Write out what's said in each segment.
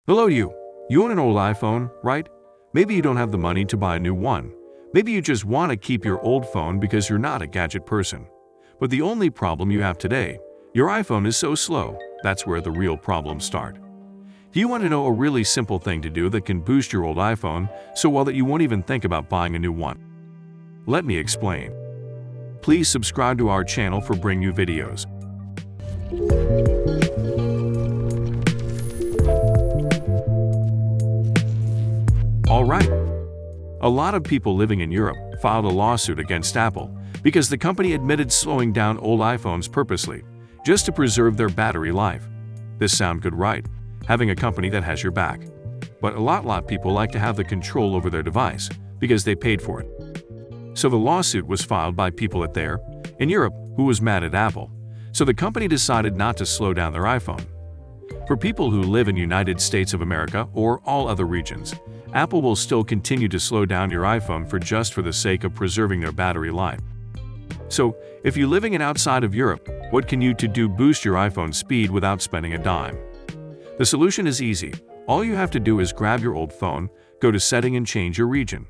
Hello you. You own an old iPhone, right? Maybe you don't have the money to buy a new one. Maybe you just want to keep your old phone because you're not a gadget person. But the only problem you have today, your iPhone is so slow. That's where the real problems start. Do you want to know a really simple thing to do that can boost your old iPhone so well that you won't even think about buying a new one? Let me explain. Please subscribe to our channel for brand new videos. Alright. A lot of people living in Europe filed a lawsuit against Apple because the company admitted slowing down old iPhones purposely, just to preserve their battery life. This sounds good, right? Having a company that has your back. But a lot of people like to have the control over their device because they paid for it. So the lawsuit was filed by people in Europe who was mad at Apple. So the company decided not to slow down their iPhone. For people who live in United States of America or all other regions, Apple will still continue to slow down your iPhone for the sake of preserving their battery life. So, if you're living outside of Europe, what can you do to boost your iPhone speed without spending a dime? The solution is easy. All you have to do is grab your old phone, go to Setting and change your region.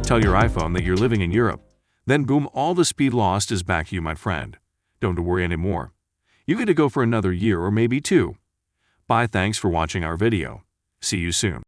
Tell your iPhone that you're living in Europe. Then boom, all the speed lost is back to you, my friend. Don't worry anymore. You get to go for another year or maybe two. Bye, thanks for watching our video. See you soon.